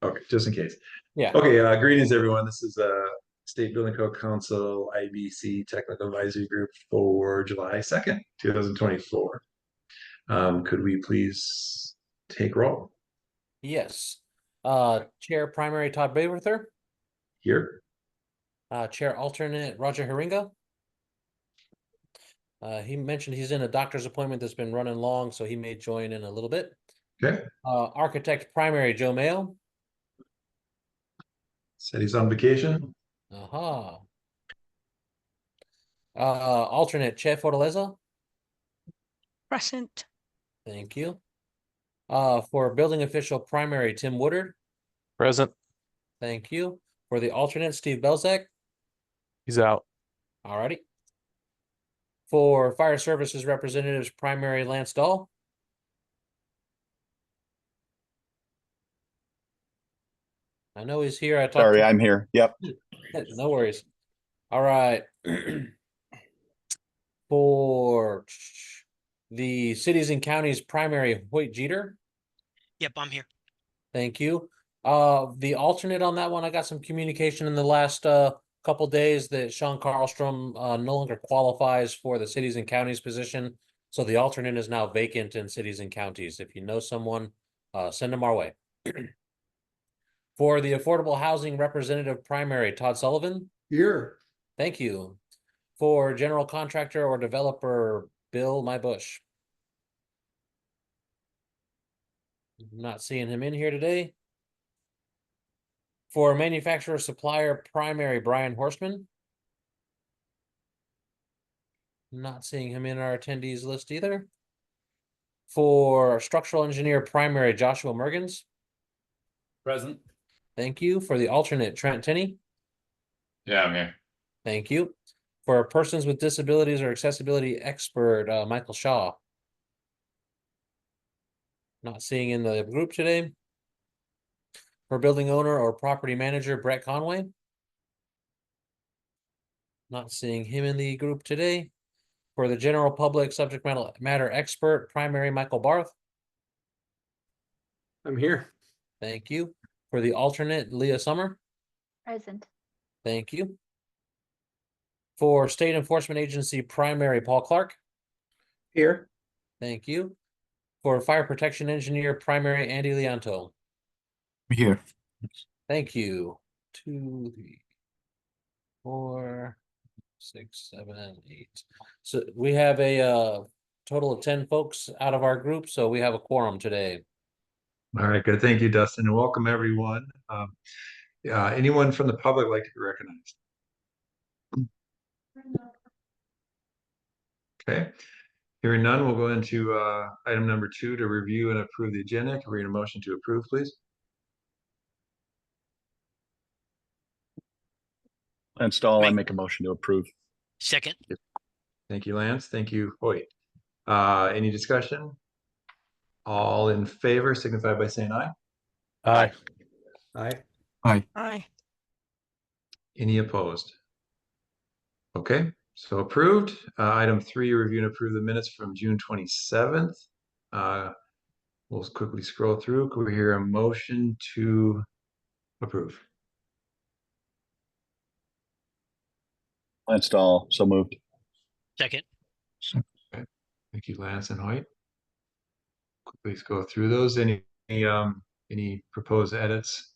Okay, just in case. Yeah. Okay, greetings everyone. This is State Building Code Council IBC Technical Advisory Group for July 2nd, 2024. Could we please take roll Yes. Chair Primary Todd Bayworther. here? Chair Alternate Roger Haringa. He mentioned he's in a doctor's appointment that's been running long, so he may join in a little bit. Okay, Architect Primary Joe Mayo. said he's on vacation. Aha. Alternate Chair Fortaleza. Present. Thank you. For Building Official Primary Tim Woodard. Present. Thank you. For the alternate Steve Belzak. He's out. Alrighty. For Fire Services Representatives Primary Lance Dahl. I know he's here. I talked Sorry, to I'm here. Yep. no worries. All right. For the cities and counties primary, Hoyt Jeter. Yep, I'm here. Thank you. The alternate on that one, I got some communication in the last couple days that Sean Carlstrom no longer qualifies for the cities and counties position. So the alternate is now vacant in cities and counties. If you know someone, send them our way. For the Affordable Housing Representative Primary, Todd Sullivan. Here. Thank you. For General Contractor or Developer, Bill Mybush. Not seeing him in here today. For Manufacturer Supplier Primary, Brian Horstman. Not seeing him in our attendees list either. For Structural Engineer Primary, Joshua Mergens. Present. Thank you. For the alternate, Trent Tenney. Yeah, I'm here. Thank you. For Persons with Disabilities or Accessibility Expert, Michael Shaw. Not seeing in the group today. For Building Owner or Property Manager, Brett Conway. Not seeing him in the group today. For the General Public Subject Matter Expert, Primary, Michael Barth. I'm here. Thank you. For the alternate, Leah Summer. Present. Thank you. For State Enforcement Agency Primary, Paul Clark. Here. Thank you. For Fire Protection Engineer Primary, Andy Leonto. Here. Thank you. 2, 3, 4, 6, 7, 8. So we have a total of 10 folks out of our group, so we have a quorum today. All right, good. Thank you, Dustin, and welcome everyone. Anyone from the public like to be recognized? Okay. Hearing none, we'll go into item number 2 to review and approve the agenda. Can we get a motion to approve, please? Lance Dahl, I Right. make a motion to approve. Second. Thank you, Lance. Thank you, Hoyt. Any discussion? All in favor signify by saying aye. Aye. Aye. Aye. Aye. Any opposed? Okay, so approved. Item 3, review and approve the minutes from June 27th. We'll quickly scroll through. Could we hear a motion to approve? Lance Dahl, so moved. Second. Okay. Thank you, Lance and Hoyt. Please go through those. Any proposed edits?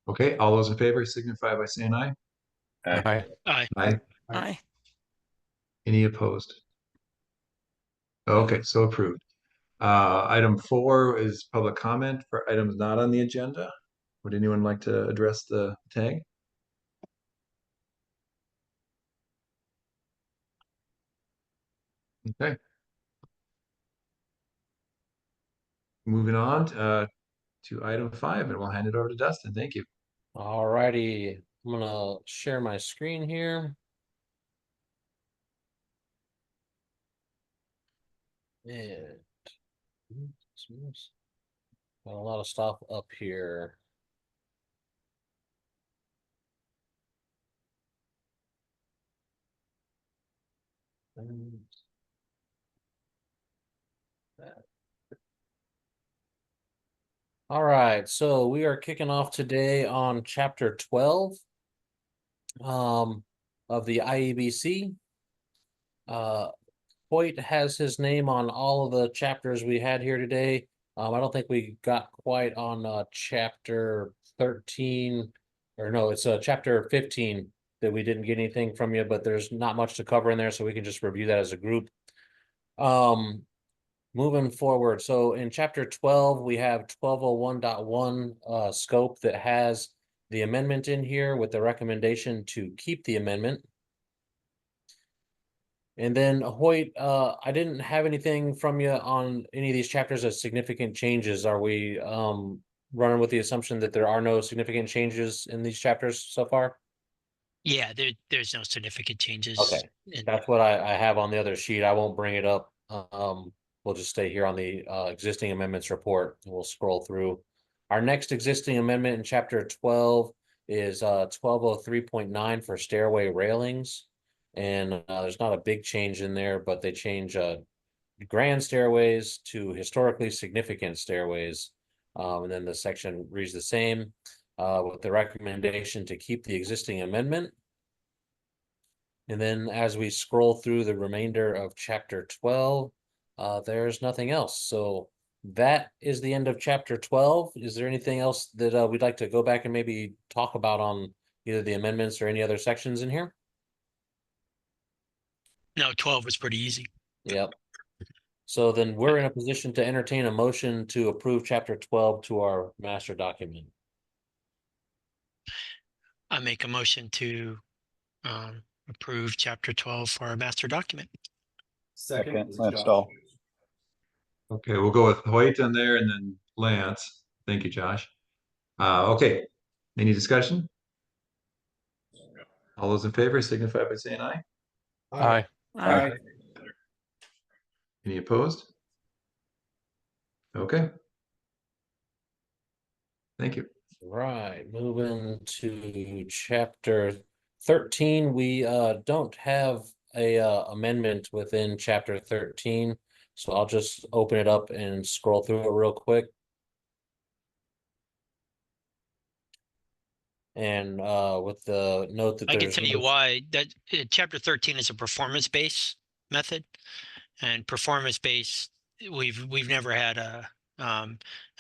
Okay, all those in favor signify by saying aye. Aye. Aye. Aye. Aye. Any opposed? Okay, so approved. Item 4 is public comment for items not on the agenda. Would anyone like to address the tag? Okay. Moving on to item 5, and we'll hand it over to Dustin. Thank you. All righty. I'm gonna share my screen here. And got a lot of stuff up here. And that. All right, so we are kicking off today on chapter 12 of the IEBC. Hoyt has his name on all of the chapters we had here today. I don't think we got quite on chapter 13, or no, it's chapter 15 that we didn't get anything from you, but there's not much to cover in there, so we can just review that as a group. Moving forward, so in chapter 12, we have 1201.1 scope that has the amendment in here with the recommendation to keep the amendment. And then Hoyt, I didn't have anything from you on any of these chapters as significant changes. Are we running with the assumption that there are no significant changes in these chapters so far? Yeah, there's no significant changes. Okay, that's what I have on the other sheet. I won't bring it up. We'll just stay here on the existing amendments report. We'll scroll through. Our next existing amendment in chapter 12 is 1203.9 for stairway railings. And there's not a big change in there, but they change grand stairways to historically significant stairways. And then the section reads the same with the recommendation to keep the existing amendment. And then as we scroll through the remainder of chapter 12, there's nothing else. So that is the end of chapter 12. Is there anything else that we'd like to go back and maybe talk about on either the amendments or any other sections in here? No, 12 was pretty easy. Yep. So then we're in a position to entertain a motion to approve chapter 12 to our master document. I make a motion to approve chapter 12 for our master document. Second, Lansdall. Okay, we'll go with Hoyt on there and then Lance. Thank you, Josh. Okay, any discussion? All those in favor signify by saying aye. Aye. Aye. Any opposed? Okay. Thank you. Right, moving to chapter 13. We don't have a amendment within chapter 13. So I'll just open it up and scroll through it real quick. And with the note that I can there's tell you why that chapter 13 is a performance-based method, and performance-based, we've never had a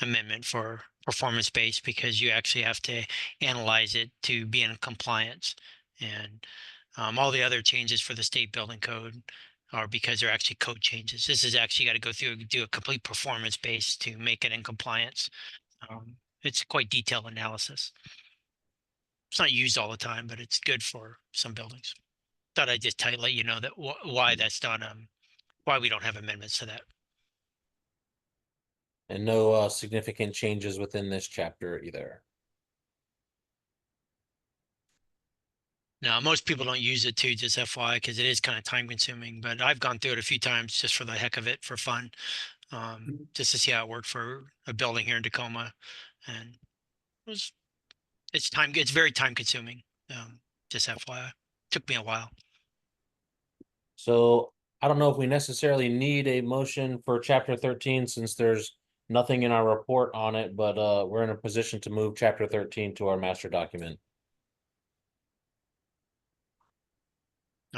amendment for performance-based because you actually have to analyze it to be in compliance. And all the other changes for the state building code are because they're actually code changes. This is actually got to go through do a complete performance base to make it in compliance. It's quite detailed analysis. It's not used all the time, but it's good for some buildings. Thought I'd just let you know that why that's not why we don't have amendments to that. and no significant changes within this chapter either. Now, most people don't use it too, just FYI, because it is kind of time consuming, but I've gone through it a few times just for the heck of it, for fun, just to see how it worked for a building here in Tacoma. And it's very time consuming, just FYI. Took me a while. So I don't know if we necessarily need a motion for chapter 13 since there's nothing in our report on it, but we're in a position to move chapter 13 to our master document.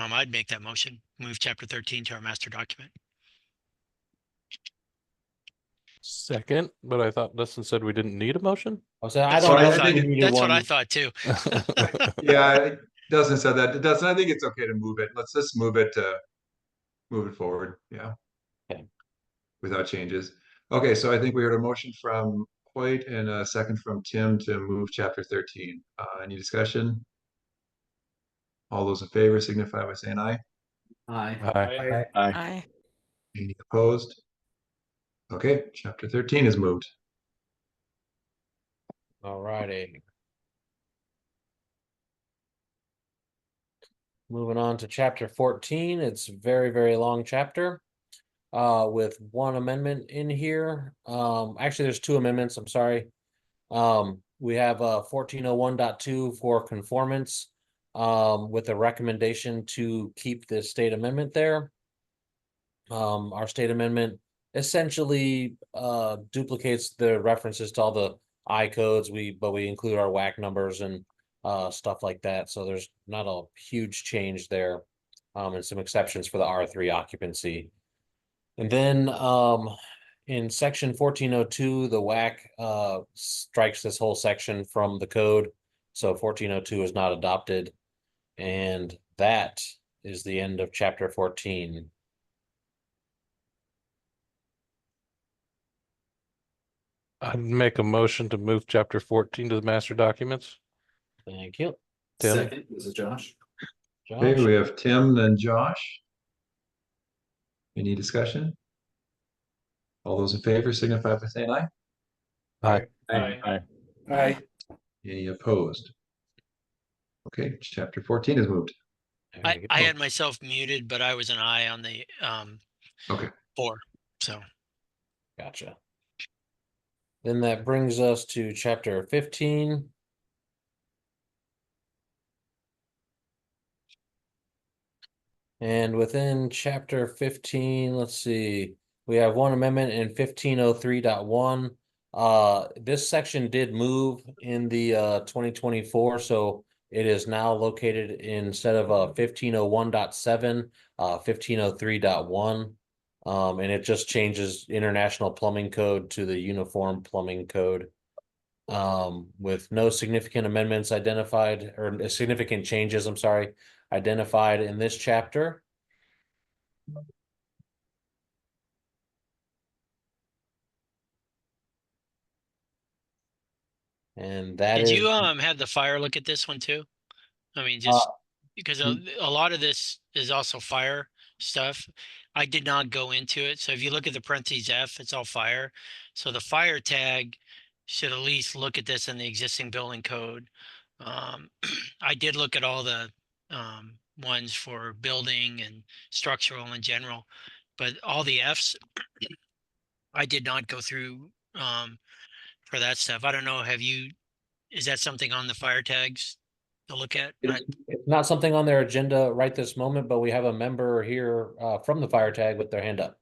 I'd make that motion, move chapter 13 to our master document. Second, but I thought Dustin said we didn't need a motion. I said, I That's don't what know I if thought. we needed That's what I one. thought too. Yeah, Dustin said that. Dustin, I think it's okay to move it. Let's just move it forward. Yeah. Okay. Without changes. Okay, so I think we heard a motion from Hoyt and a second from Tim to move chapter 13. Any discussion? All those in favor signify by saying aye. Aye. Aye. Any opposed? Okay, chapter 13 is moved. All righty. Moving on to chapter 14. It's a very, very long chapter. With one amendment in here. Actually, there's two amendments. I'm sorry. We have 1401.2 for conformance. With a recommendation to keep the state amendment there. Our state amendment essentially duplicates the references to all the I codes. But we include our WAC numbers and stuff like that. So there's not a huge change there. And some exceptions for the R3 occupancy. And then in section 1402, the WAC strikes this whole section from the code. So 1402 is not adopted. And that is the end of chapter 14. I'd make a motion to move chapter 14 to the master documents. Thank you. Tim? Second, this is Josh. Okay, Josh? we have Tim and Josh. Any discussion? All those in favor signify by saying aye. Aye. Aye. Aye. Any opposed? Okay, chapter 14 is moved. There we I go. had myself muted, but I was an I on the Okay. 4. So Gotcha. Then that brings us to chapter 15. And within chapter 15, let's see, we have one amendment in 1503.1. This section did move in the 2024, so it is now located instead of 1501.7, 1503.1. And it just changes International Plumbing Code to the Uniform Plumbing Code. With no significant amendments identified, or significant changes, I'm sorry, identified in this chapter. And that did is, you have the fire look at this one too? I mean, just because mm. a lot of this is also fire stuff. I did not go into it. So if you look at the parentheses F, it's all fire. So the fire tag should at least look at this in the existing building code. I did look at all the ones for building and structural in general, but all the Fs, I did not go through for that stuff. I don't know. Is that something on the fire tags to look at? It's not something on their agenda right this moment, but we have a member here from the fire tag with their hand up.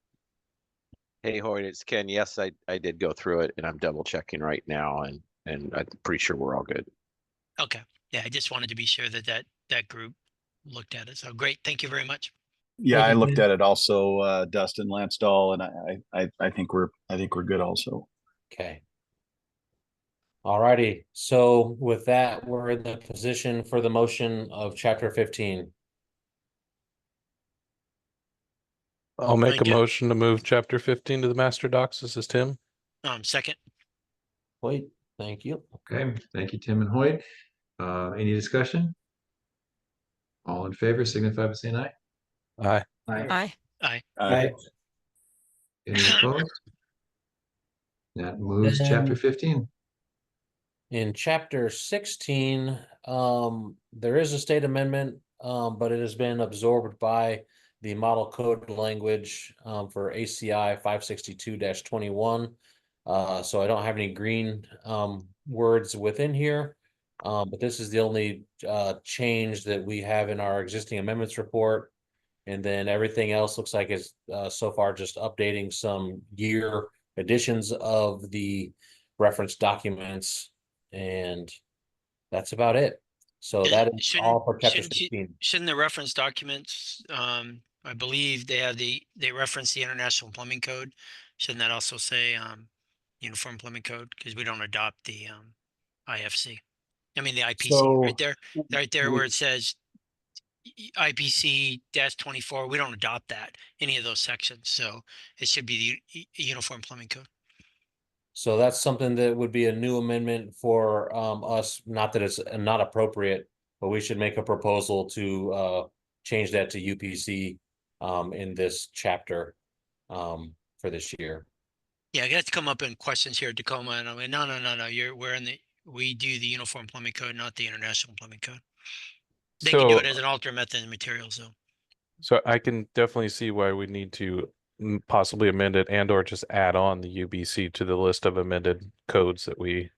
Hey, Hoyt, it's Ken. Yes, I did go through it and I'm double checking right now and I'm pretty sure we're all good. Okay. Yeah, I just wanted to be sure that group looked at it. So great. Thank you very much. Yeah, Thank I you, looked Ken. at it also, Dustin Lansdall, and I think we're good also. Okay. Alrighty, so with that, we're in the position for the motion of chapter 15. I'll make a Thank you. motion to move chapter 15 to the master docs. This is Tim. Second. Wait, thank you. Okay, thank you, Tim and Hoyt. Any discussion? All in favor signify by saying aye. Aye. Aye. Aye. Any opposed? That moves Then- chapter 15. In chapter 16, there is a state amendment, but it has been absorbed by the model code language for ACI 562-21. So I don't have any green words within here, but this is the only change that we have in our existing amendments report. And then everything else looks like it's so far just updating some year editions of the reference documents. And that's about it. So Yeah, that is all for chapter shouldn't you- 16. Shouldn't the reference documents, I believe they reference the International Plumbing Code. Shouldn't that also say Uniform Plumbing Code? Because we don't adopt the IFC. I mean the IPC So, right there where it says IBC -24. We don't adopt that, any of those sections. So it should be the Uniform Plumbing Code. So that's something that would be a new amendment for us, not that it's not appropriate, but we should make a proposal to change that to UPC in this chapter for this year. Yeah, I got to come up in questions here at Tacoma, and I'm like, no. We do the Uniform Plumbing Code, not the International Plumbing Code. They can do So, it as an alternate method in materials, though. so I can definitely see why we need to possibly amend it and or just add on the UBC to the list of amended codes that we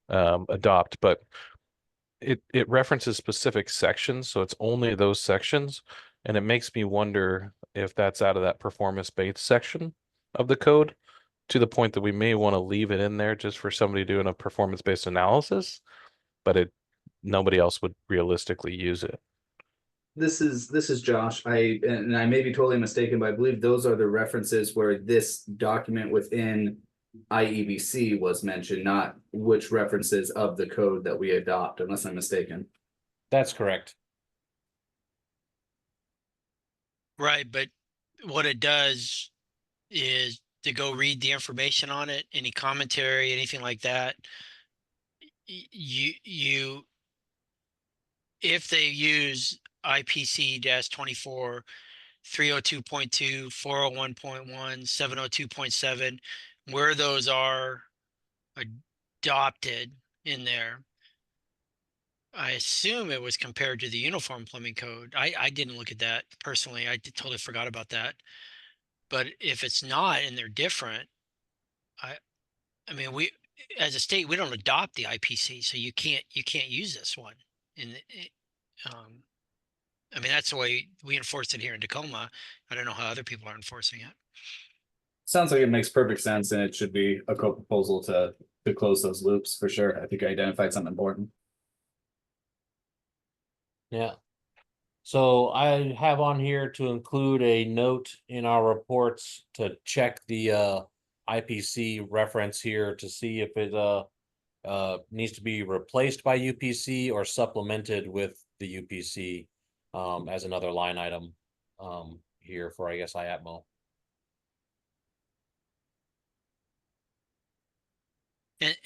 adopt, but it references specific sections, so it's only those sections, and it makes me wonder if that's out of that performance-based section of the code, to the point that we may want to leave it in there just for somebody doing a performance-based analysis, but nobody else would realistically use it. This is Josh. And I may be totally mistaken, but I believe those are the references where this document within IEBC was mentioned, not which references of the code that we adopt, unless I'm mistaken. That's correct. Right, but what it does is to go read the information on it, any commentary, anything like that. You if they use IPC 24 302.2 401.1 702.7, where those are adopted in there, I assume it was compared to the Uniform Plumbing Code. I didn't look at that personally. I totally forgot about that. But if it's not and they're different, I mean, we as a state, we don't adopt the IPC, so you can't use this one. I mean, that's the way we enforce it here in Tacoma. I don't know how other people are enforcing it. Sounds like it makes perfect sense, and it should be a co-proposal to close those loops for sure. I think I identified something important. Yeah. So I have on here to include a note in our reports to check the IPC reference here to see if it needs to be replaced by UPC or supplemented with the UPC as another line item here for, I guess, IAPMO.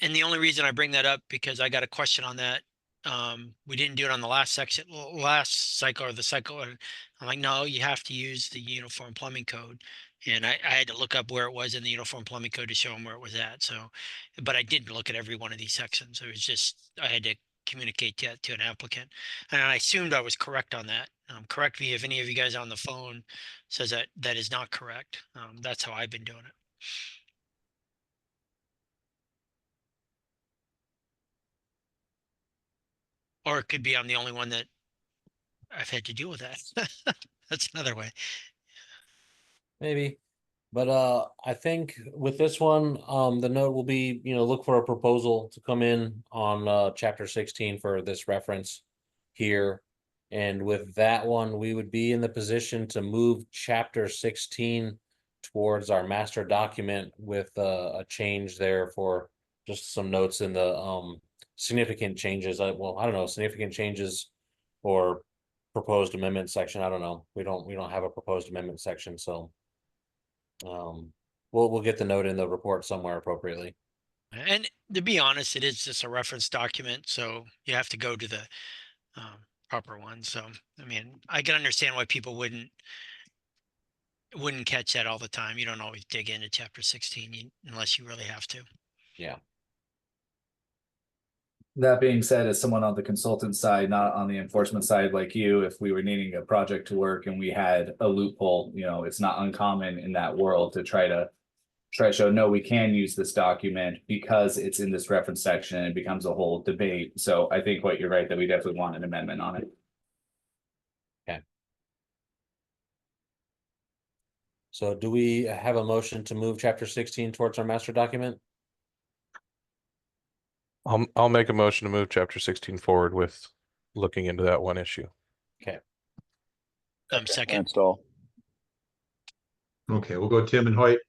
And the only reason I bring that up because I got a question on that. We didn't do it on the last cycle or the cycle. And I'm like, no, you have to use the Uniform Plumbing Code. And I had to look up where it was in the Uniform Plumbing Code to show them where it was at. So, but I didn't look at every one of these sections. It was just, I had to communicate that to an applicant. And I assumed I was correct on that. Correct me if any of you guys on the phone says that that is not correct. That's how I've been doing it. Or it could be I'm the only one that I've had to deal with that. That's another way. Maybe. But I think with this one, the note will be, look for a proposal to come in on chapter 16 for this reference here. And with that one, we would be in the position to move chapter 16 towards our master document with a change there for just some notes in the significant changes. Well, I don't know, significant changes or proposed amendment section. I don't know. We don't have a proposed amendment section, so we'll get the note in the report somewhere appropriately. And to be honest, it is just a reference document, so you have to go to the proper one. So, I mean, I can understand why people wouldn't catch that all the time. You don't always dig into chapter 16 unless you really have to. Yeah. That being said, as someone on the consultant side, not on the enforcement side like you, if we were needing a project to work and we had a loophole, it's not uncommon in that world to try to show, no, we can use this document because it's in this reference section and it becomes a whole debate. So I think you're right that we definitely want an amendment on it. Okay. So do we have a motion to move chapter 16 towards our master document? I'll make a motion to move chapter 16 forward with looking into that one issue. Okay. Second. Lance Dahl. Okay, we'll go Tim and Hoyt.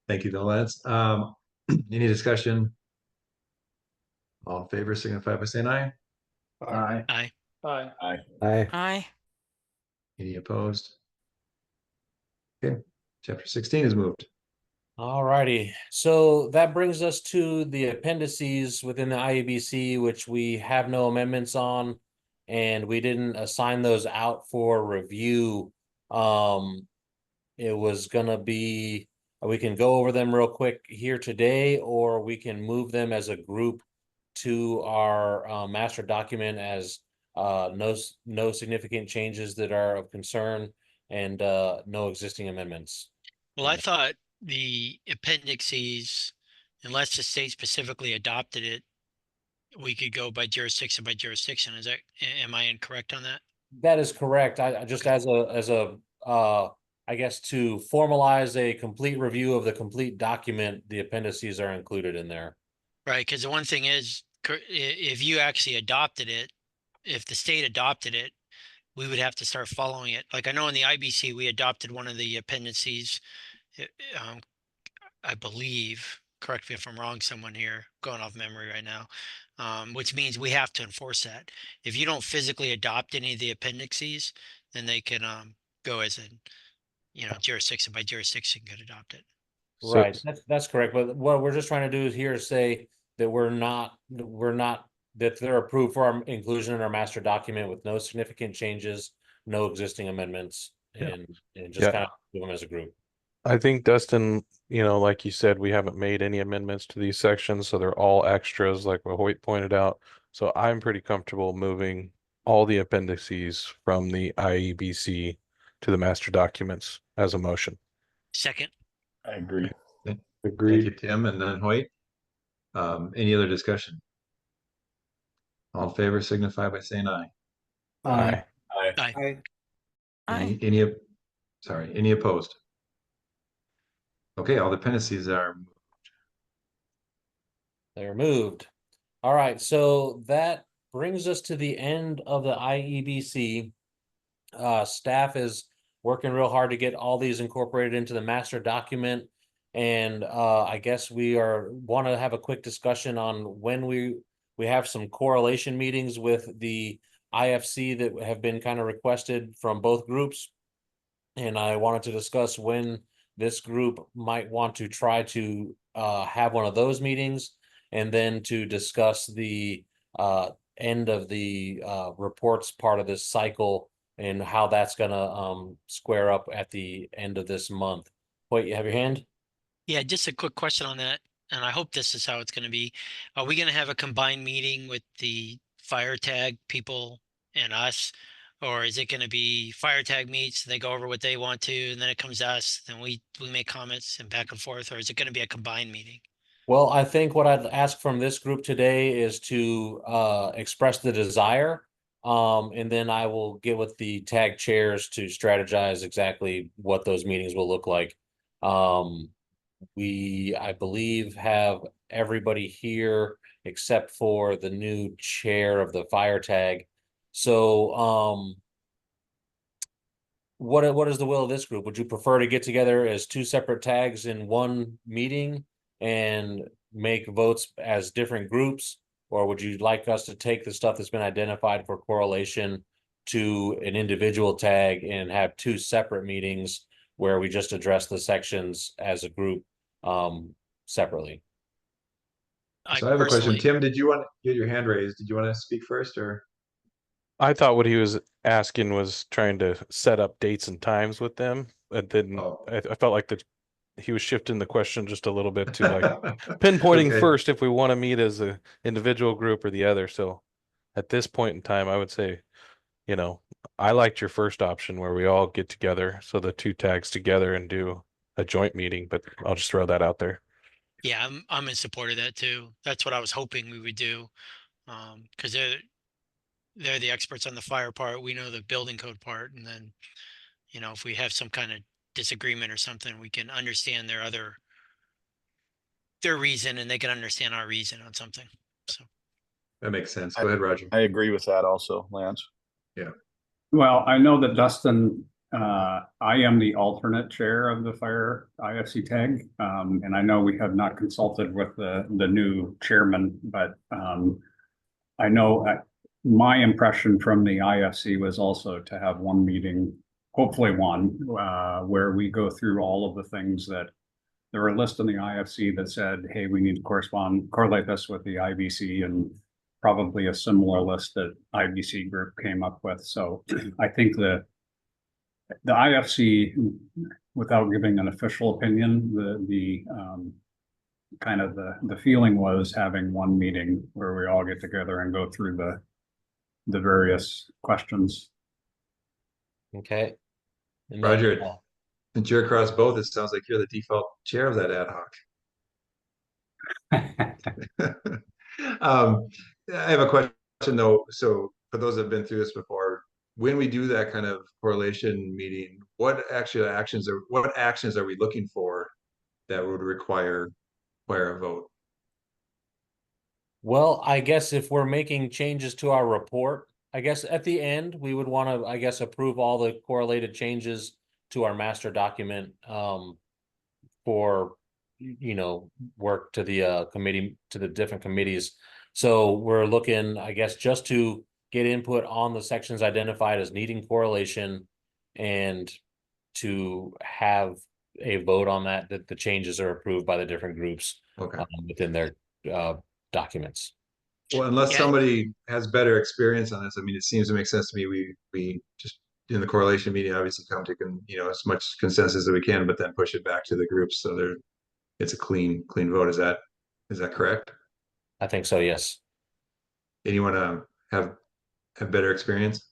Thank you, Lance. Any discussion? All in favor, signify by saying aye. Aye. Aye. Aye. Aye. Aye. Aye. Any opposed? Okay, chapter 16 is moved. All righty, so that brings us to the appendices within the IEBC, which we have no amendments on, and we didn't assign those out for review. It was gonna be, we can go over them real quick here today, or we can move them as a group to our master document as no significant changes that are of concern and no existing amendments. Well, I thought the appendices, unless the state specifically adopted it, we could go by jurisdiction by jurisdiction. Am I incorrect on that? That is correct. I just as a I guess to formalize a complete review of the complete document, the appendices are included in there. Right, because the one thing is, if you actually adopted it, if the state adopted it, we would have to start following it. Like I know in the IBC, we adopted one of the appendices, um, I believe, correct me if I'm wrong, someone here, going off memory right now, which means we have to enforce that. If you don't physically adopt any of the appendices, then they can go as a, jurisdiction by jurisdiction get adopted. So- Right, that's correct, but what we're just trying to do is here is say that we're not, that they're approved for our inclusion in our master document with no significant changes, no existing amendments, Yeah. and just Yeah. kind of do them as a group. I think Dustin, like you said, we haven't made any amendments to these sections, so they're all extras, like what Hoyt pointed out. So I'm pretty comfortable moving all the appendices from the IEBC to the master documents as a motion. Second, I agree. Thank Agreed. you, Tim, and then Hoyt. Any other discussion? All in favor signify by saying aye. Aye. aye. Any opposed? Okay, all the appendices are, They're moved. All right, so that brings us to the end of the IEBC. Staff is working real hard to get all these incorporated into the master document. And I guess we want to have a quick discussion on when we have some correlation meetings with the IFC that have been kind of requested from both groups. And I wanted to discuss when this group might want to try to have one of those meetings, and then to discuss the end of the reports part of this cycle and how that's gonna square up at the end of this month. Wait, you have your hand? Yeah, just a quick question on that, and I hope this is how it's gonna be. Are we gonna have a combined meeting with the fire tag people and us? Or is it gonna be fire tag meets, they go over what they want to, and then it comes to us, then we make comments and back and forth, or is it gonna be a combined meeting? Well, I think what I'd ask from this group today is to express the desire. And then I will get with the tag chairs to strategize exactly what those meetings will look like. We, I believe, have everybody here except for the new chair of the fire tag. So, what is the will of this group? Would you prefer to get together as two separate tags in one meeting and make votes as different groups? Or would you like us to take the stuff that's been identified for correlation to an individual tag and have two separate meetings where we just address the sections as a group separately? so I have a question. personally- Tim, did you want to get your hand raised? Did you want to speak first or? I thought what he was asking was trying to set up dates and times with them, and then Oh. I felt like that he was shifting the question just a little bit to like pinpointing Okay. first if we want to meet as a individual group or the other. So at this point in time, I would say, I liked your first option where we all get together, so the two tags together and do a joint meeting, but I'll just throw that out there. Yeah, I'm in support of that too. That's what I was hoping we would do. Because they're the experts on the fire part. We know the building code part, and then, if we have some kind of disagreement or something, we can understand their reason, and they can understand our reason on something. So That makes sense. Go ahead, Roger. I agree with that also, Lance. Well, I know that Dustin, I am the alternate chair of the fire IFC tag. And I know we have not consulted with the new chairman, but I know my impression from the IFC was also to have one meeting, hopefully one, where we go through all of the things that there were a list in the IFC that said, hey, we need to correlate this with the IBC, and probably a similar list that IBC group came up with. So I think the IFC, without giving an official opinion, the kind of the feeling was having one meeting where we all get together and go through the various questions. Okay. And Roger. then, Since you're across both, it sounds like you're the default chair of that ad hoc. I have a question though. So for those that have been through this before, when we do that kind of correlation meeting, what actions are we looking for that would require a vote? Well, I guess if we're making changes to our report, I guess at the end, we would want to, I guess, approve all the correlated changes to our master document, for, work to the committee, to the different committees. So we're looking, I guess, just to get input on the sections identified as needing correlation and to have a vote on that the changes are approved by the different groups Okay. within their documents. Well, unless Yeah. somebody has better experience on this, I mean, it seems to make sense to me. We just in the correlation meeting, obviously come to as much consensus as we can, but then push it back to the groups so it's a clean vote. Is that correct? I think so, yes. Anyone have better experience?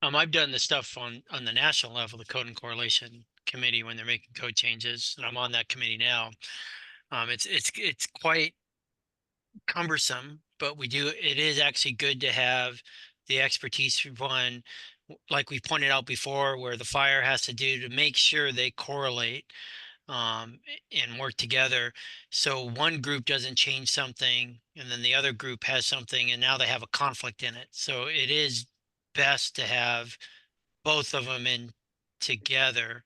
I've done the stuff on the national level, the Code and Correlation Committee, when they're making code changes, and I'm on that committee now. It's quite cumbersome, but it is actually good to have the expertise for one, like we pointed out before, where the fire has to do to make sure they correlate and work together. So one group doesn't change something and then the other group has something and now they have a conflict in it. So it is best to have both of them in together.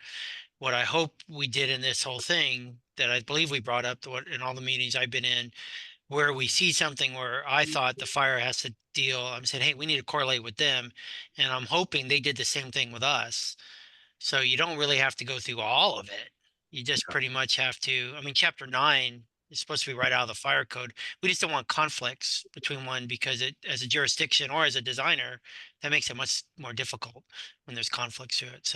What I hope we did in this whole thing that I believe we brought up in all the meetings I've been in, where we see something where I thought the fire has to deal, I'm saying, hey, we need to correlate with them. And I'm hoping they did the same thing with us. So you don't really have to go through all of it. You just pretty much have to, I mean, chapter 9 is supposed to be right out of the fire code. We just don't want conflicts between one because as a jurisdiction or as a designer, that makes it much more difficult when there's conflicts to it.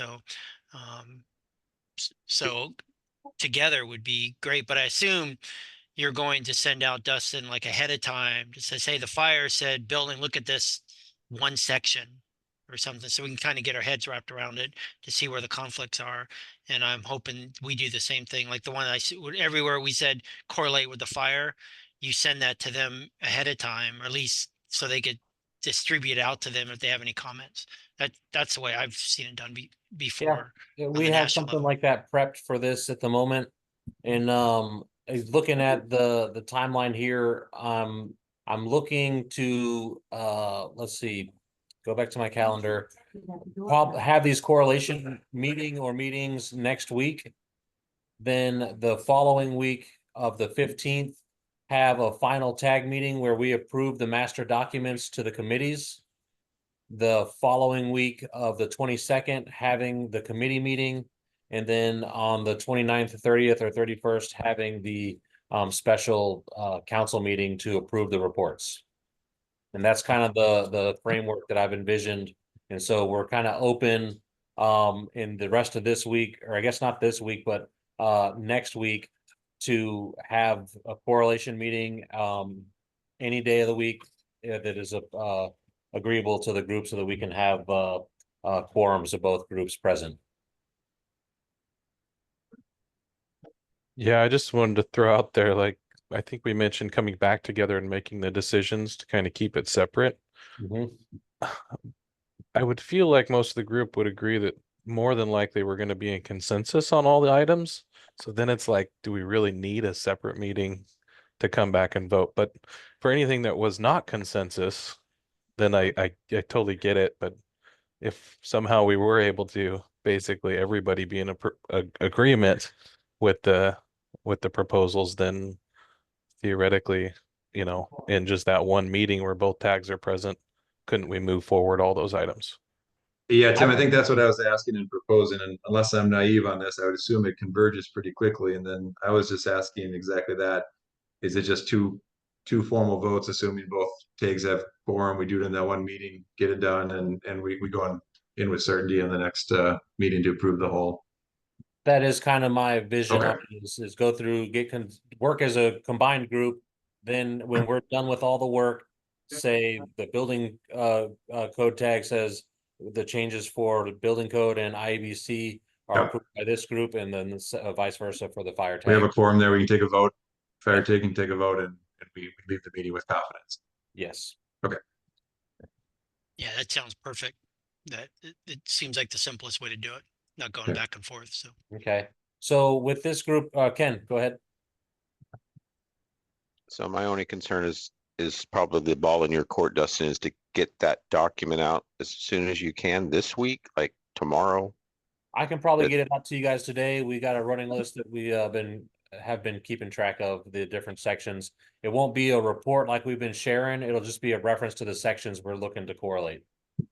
So together would be great, but I assume you're going to send out, Dustin, like ahead of time to say, the fire said, building, look at this one section or something, so we can kind of get our heads wrapped around it to see where the conflicts are. And I'm hoping we do the same thing, like the one I see everywhere we said correlate with the fire, you send that to them ahead of time, or at least so they could distribute out to them if they have any comments. That's the way I've seen it done before. Yeah, on we the have national something level. like that prepped for this at the moment. And looking at the timeline here, I'm looking to let's see, go back to my calendar. Have these correlation meetings next week. Then the following week of the 15th, have a final tag meeting where we approve the master documents to the committees. The following week of the 22nd, having the committee meeting. And then on the 29th, 30th, or 31st, having the special council meeting to approve the reports. And that's kind of the framework that I've envisioned. And so we're kind of open in the rest of this week, or I guess not this week, but next week, to have a correlation meeting any day of the week that is agreeable to the group, so that we can have quorums of both groups present. Yeah, I just wanted to throw out there, like, I think we mentioned coming back together and making the decisions to kind of keep it separate. I would feel like most of the group would agree that more than likely we're going to be in consensus on all the items. So then it's like, do we really need a separate meeting to come back and vote? But for anything that was not consensus, then I totally get it. But if somehow we were able to basically everybody be in a agreement with the proposals, then theoretically, in just that one meeting where both tags are present, couldn't we move forward all those items? Yeah, Tim, I think that's what I was asking and proposing, and unless I'm naive on this, I would assume it converges pretty quickly. And then I was just asking exactly that. Is it just two formal votes, assuming both tags have quorum? We do it in that one meeting, get it done, and we go in with certainty in the next meeting to approve the whole. That is kind of my vision. Okay. On it, is go through, work as a combined group. Then when we're done with all the work, say the building code tag says the changes for the building code and IEBC are approved by this group, and then vice versa for the fire tag. We have a quorum there. We can take a vote. Fire tag can take a vote, and we leave the meeting with confidence. Yes. Okay. Yeah, that sounds perfect. it seems like the simplest way to do it, not going Yeah. back and forth, so. Okay, so with this group, Ken, go ahead. So my only concern is probably the ball in your court, Dustin, is to get that document out as soon as you can this week, like tomorrow. I can probably Good. get it out to you guys today. We got a running list that we have been keeping track of the different sections. It won't be a report like we've been sharing. It'll just be a reference to the sections we're looking to correlate.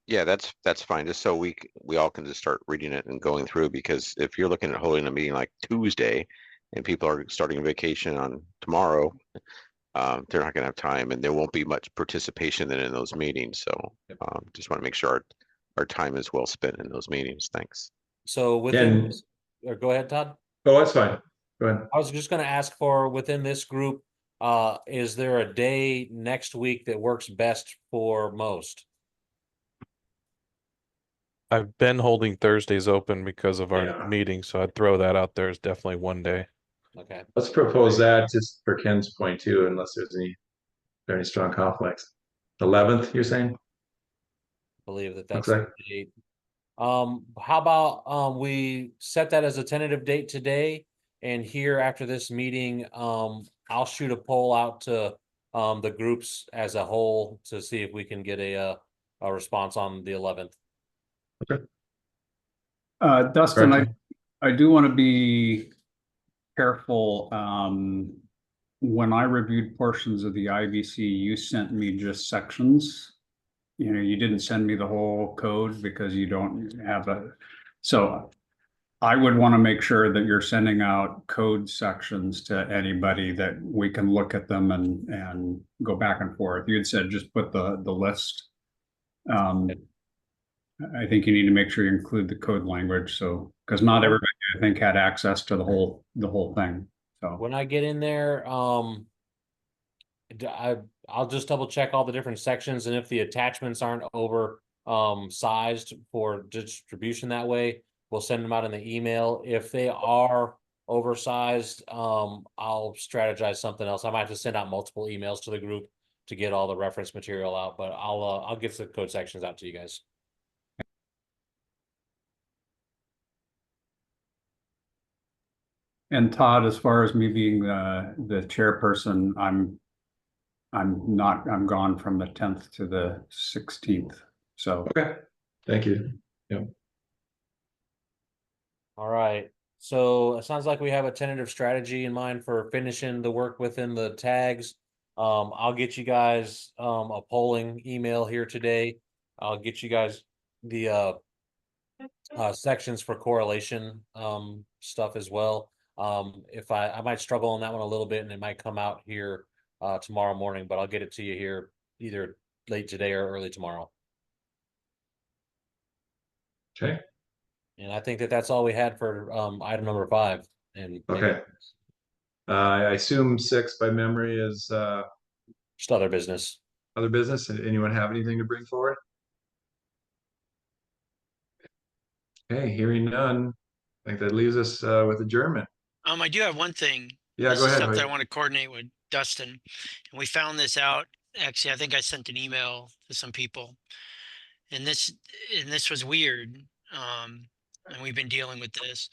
Yeah, that's fine. Just so we all can just start reading it and going through, because if you're looking at holding a meeting like Tuesday and people are starting vacation on tomorrow, they're not gonna have time, and there won't be much participation then in those meetings. So just want to make sure our time is well spent in those meetings. Thanks. So And- or go ahead, Todd. Oh, that's fine. Go ahead. I was just gonna ask for within this group, is there a day next week that works best for most? I've been holding Thursdays open because of our Yeah. meeting, so I'd throw that out there as definitely one day. Okay, Let's propose that just for Ken's point too, unless there's any strong conflicts. 11th, you're saying? believe that Looks that's like. the date. How about we set that as a tentative date today? And here after this meeting, I'll shoot a poll out to the groups as a whole to see if we can get a response on the 11th. Dustin, Correct. I do want to be careful. When I reviewed portions of the IBC, you sent me just sections. You know, you didn't send me the whole code because you don't have so I would want to make sure that you're sending out code sections to anybody that we can look at them and go back and forth. You had said just put the list. I think you need to make sure you include the code language, so because not everybody, I think, had access to the whole thing. So When I get in there, I'll just double check all the different sections, and if the attachments aren't over sized for distribution that way, we'll send them out in the email. If they are oversized, I'll strategize something else. I might have to send out multiple emails to the group to get all the reference material out, but I'll get the code sections out to you guys. and Todd, as far as me being the chairperson, I'm gone from the 10th to the 16th. So Okay. Thank you. All right, so it sounds like we have a tentative strategy in mind for finishing the work within the tags. I'll get you guys a polling email here today. I'll get you guys the sections for correlation stuff as well. If I might struggle on that one a little bit, and it might come out here tomorrow morning, but I'll get it to you here either late today or early tomorrow. Okay. And I think that that's all we had for item number 5. And Okay. I assume 6 by memory is just other business. other business. Anyone have anything to bring forward? Okay, hearing none. I think that leaves us with adjournment. I do have one thing. Yeah, This go is ahead. something I Hoyt. want to coordinate with Dustin. And we found this out. Actually, I think I sent an email to some people. And this was weird. And we've been dealing with this.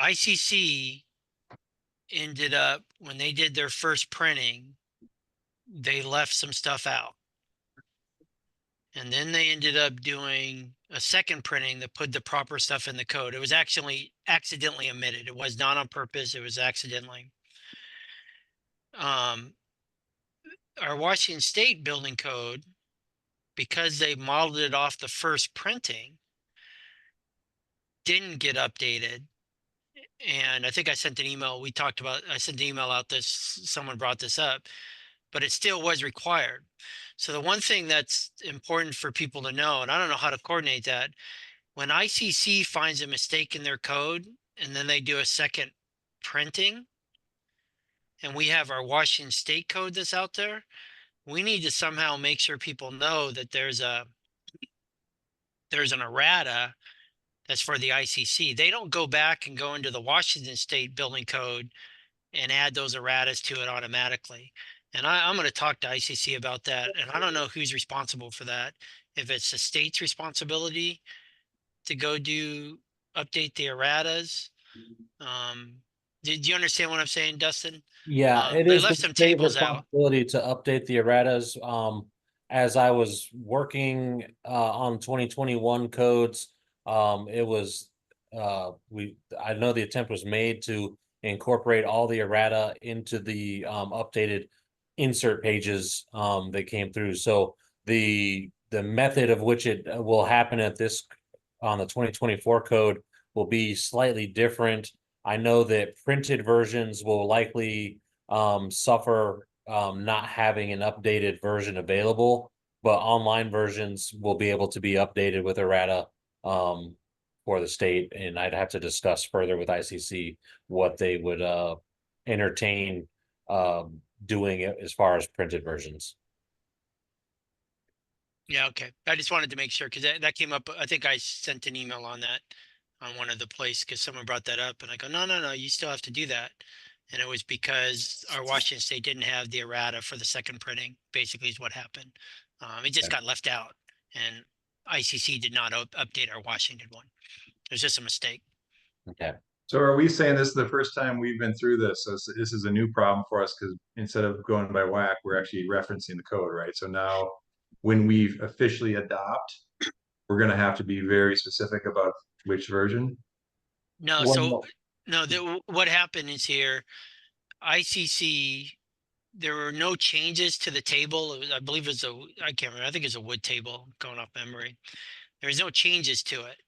ICC ended up, when they did their first printing, they left some stuff out. And then they ended up doing a second printing that put the proper stuff in the code. It was actually accidentally omitted. It was not on purpose. It was accidentally. Our Washington State building code, because they modeled it off the first printing, didn't get updated. And I think I sent an email. I sent an email out someone brought this up, but it still was required. So the one thing that's important for people to know, and I don't know how to coordinate that, when ICC finds a mistake in their code and then they do a second printing, and we have our Washington State code that's out there, we need to somehow make sure people know that there's an errata that's for the ICC. They don't go back and go into the Washington State building code and add those erratas to it automatically. And I'm going to talk to ICC about that. And I don't know who's responsible for that. if it's the state's responsibility to go update the erratas. Did you understand what I'm saying, Dustin? Yeah, it They is the left some state tables out. responsibility to update the erratas. As I was working on 2021 codes, it was I know the attempt was made to incorporate all the errata into the updated insert pages that came through. So the method of which it will happen at this on the 2024 code will be slightly different. I know that printed versions will likely suffer not having an updated version available, but online versions will be able to be updated with errata for the state. And I'd have to discuss further with ICC what they would entertain doing it as far as printed versions. Yeah, okay. I just wanted to make sure because that came up. I think I sent an email on that on one of the place because someone brought that up and I go, no, you still have to do that. And it was because our Washington State didn't have the errata for the second printing, basically is what happened. It just got left out and ICC did not update our Washington one. It was just a mistake. Okay. So are we saying this is the first time we've been through this? So this is a new problem for us because instead of going by whack, we're actually referencing the code, right? So now when we officially adopt, we're going to have to be very specific about which version. No, so no, what happened is here, ICC, there were no changes to the table. It was, I believe it was I can't remember. I think it was a wood table going off memory. There was no changes to it.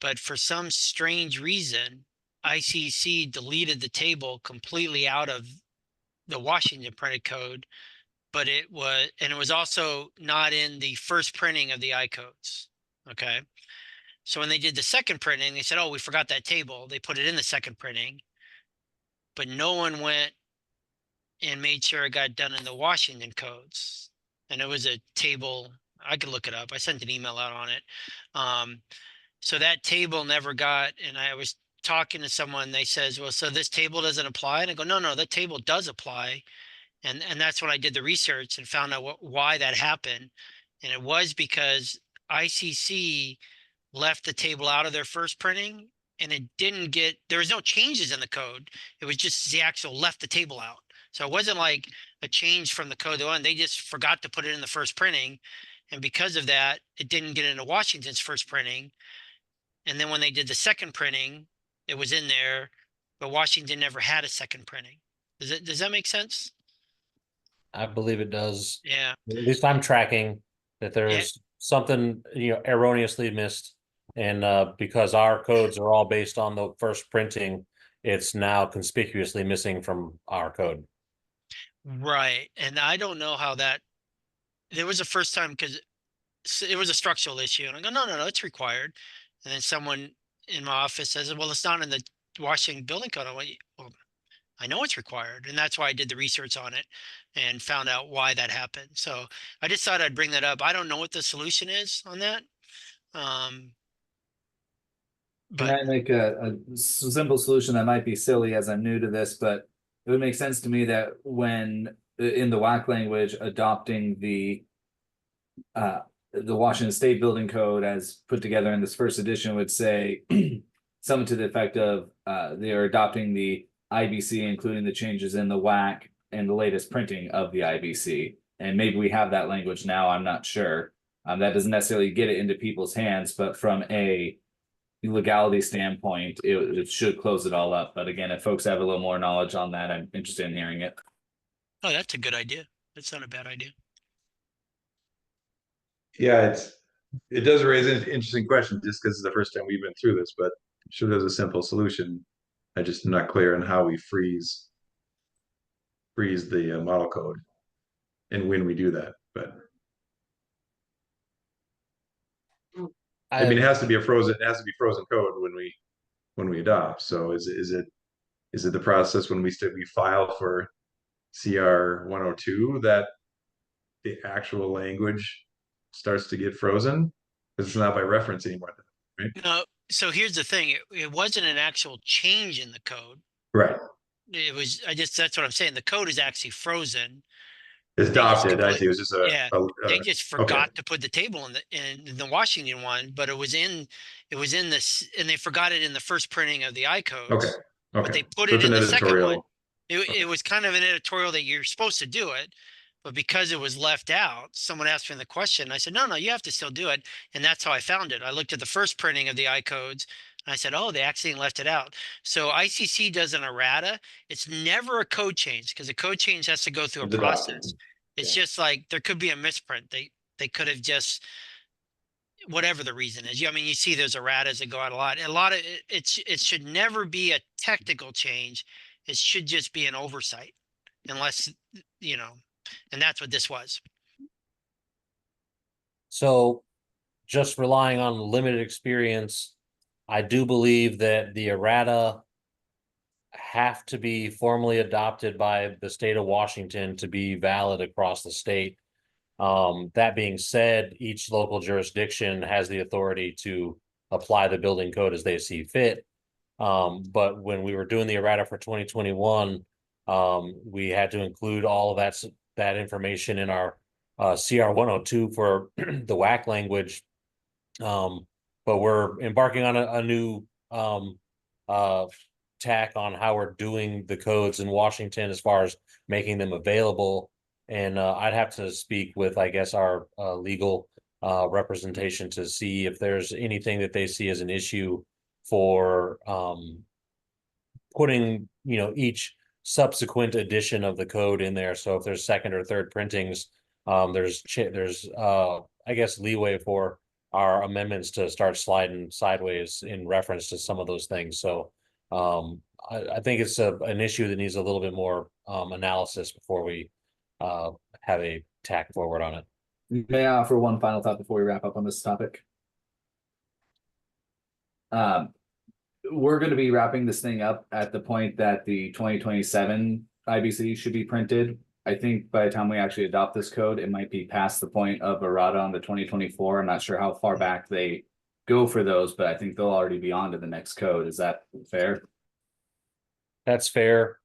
But for some strange reason, ICC deleted the table completely out of the Washington printed code, but it was also not in the first printing of the I codes. Okay. So when they did the second printing, they said, oh, we forgot that table. They put it in the second printing, but no one went and made sure it got done in the Washington codes. And it was a table, I could look it up. I sent an email out on it. So that table never got, and I was talking to someone, they says, well, so this table doesn't apply? And I go, no, that table does apply. And that's when I did the research and found out why that happened. And it was because ICC left the table out of their first printing and it didn't get, there was no changes in the code. It was just the actual left the table out. So it wasn't like a change from the code on, they just forgot to put it in the first printing. And because of that, it didn't get into Washington's first printing. And then when they did the second printing, it was in there, but Washington never had a second printing. Does that make sense? I believe it does. Yeah. At least I'm tracking that there's something, erroneously missed. And because our codes are all based on the first printing, it's now conspicuously missing from our code. Right. And I don't know how there was a first time because it was a structural issue. And I go, no, it's required. And then someone in my office says, well, it's not in the Washington building code. I'm like, well, I know it's required. And that's why I did the research on it and found out why that happened. So I just thought I'd bring that up. I don't know what the solution is on that. Can But I make a simple solution that might be silly as I'm new to this, but it would make sense to me that when in the WAC language adopting the Washington State Building Code as put together in this first edition would say something to the effect of they are adopting the IBC, including the changes in the WAC and the latest printing of the IBC. And maybe we have that language now, I'm not sure. That doesn't necessarily get it into people's hands, but from a legality standpoint, it should close it all up. But again, if folks have a little more knowledge on that, I'm interested in hearing it. oh, that's a good idea. That's not a bad idea. Yeah, it does raise an interesting question just because it's the first time we've been through this, but I'm sure there's a simple solution. I just am not clear on how we freeze the model code and when we do that. But I mean, it has to be frozen code when we adopt. So is it the process when we file for CR 102 that the actual language starts to get frozen? Because it's not by reference anymore, right? No, so here's the thing. It wasn't an actual change in the code. Right. It was, that's what I'm saying. The code is actually frozen. It's adopted. I see. It was just Yeah, they just okay. forgot to put the table in the Washington one, but it was in this, and they forgot it in the first printing of the I codes. Okay. But they put So it it's in an the second one. editorial. It was kind of an editorial that you're supposed to do it, but because it was left out, someone asked me the question. And I said, no, you have to still do it. And that's how I found it. I looked at the first printing of the I codes and I said, oh, they accidentally left it out. So ICC does an errata. It's never a code change because a code change has to go through a It's adopted. process. It's just like there could be a misprint. They could have just, whatever the reason is. I mean, you see those erratas that go out a lot. It should never be a technical change. It should just be an oversight, unless, and that's what this was. So just relying on limited experience, I do believe that the errata have to be formally adopted by the state of Washington to be valid across the state. That being said, each local jurisdiction has the authority to apply the building code as they see fit. But when we were doing the errata for 2021, we had to include all of that information in our CR 102 for the WAC language. But we're embarking on a new tack on how we're doing the codes in Washington as far as making them available. And I'd have to speak with, I guess, our legal representation to see if there's anything that they see as an issue for putting, each subsequent edition of the code in there. So if there's second or third printings, there's I guess leeway for our amendments to start sliding sideways in reference to some of those things. So I think it's an issue that needs a little bit more analysis before we have a tack forward on it. May I offer one final thought before we wrap up on this topic? We're going to be wrapping this thing up at the point that the 2027 IBC should be printed. I think by the time we actually adopt this code, it might be past the point of errata on the 2024. I'm not sure how far back they go for those, but I think they'll already be on to the next code. Is that fair? That's fair.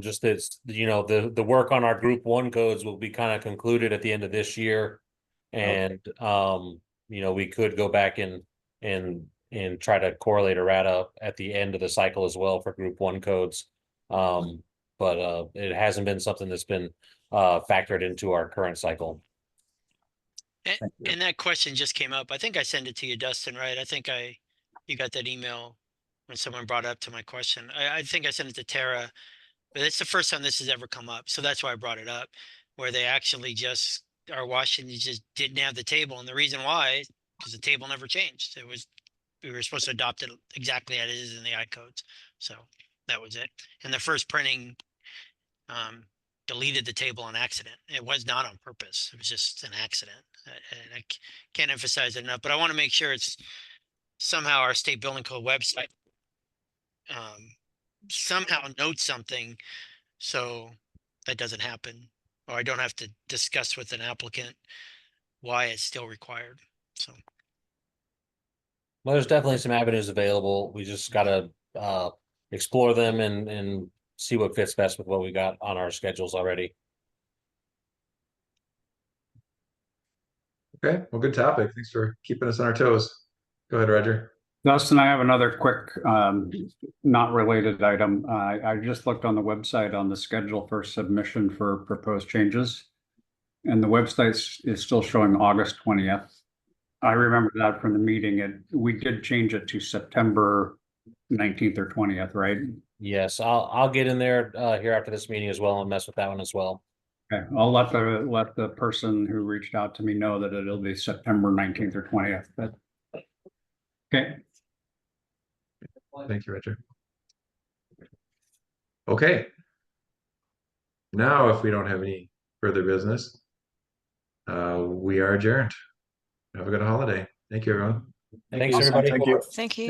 Just it's, the work on our group 1 codes will be kind of concluded at the end of this year. And we could go back and try to correlate errata at the end of the cycle as well for group 1 codes. But it hasn't been something that's been factored into our current cycle. And that question just came up. I think I sent it to you, Dustin, right? I think you got that email when someone brought up to my question. I think I sent it to Tara, but it's the first time this has ever come up. So that's why I brought it up, where they actually our Washington just didn't have the table. And the reason why, because the table never changed. We were supposed to adopt it exactly as it is in the I codes. So that was it. And the first printing deleted the table on accident. It was not on purpose. It was just an accident. And I can't emphasize it enough, but I want to make sure it's somehow our state building code website somehow notes something so that doesn't happen, or I don't have to discuss with an applicant why it's still required. So. Well, there's definitely some avenues available. We just got to explore them and see what fits best with what we got on our schedules already. Okay, well, good topic. Thanks for keeping us on our toes. Go ahead, Roger. Dustin, I have another quick, not related item. I just looked on the website on the schedule for submission for proposed changes. And the website is still showing August 20th. I remember that from the meeting, and we did change it to September 19th or 20th, right? Yes, I'll get in there here after this meeting as well and mess with that one as well. Okay, I'll let the person who reached out to me know that it'll be September 19th or 20th. But okay. Thank you, Roger. Okay. Now, if we don't have any further business, we are adjourned. Have a good holiday. Thank you, everyone. Thanks, everybody. Thank you. Thank you.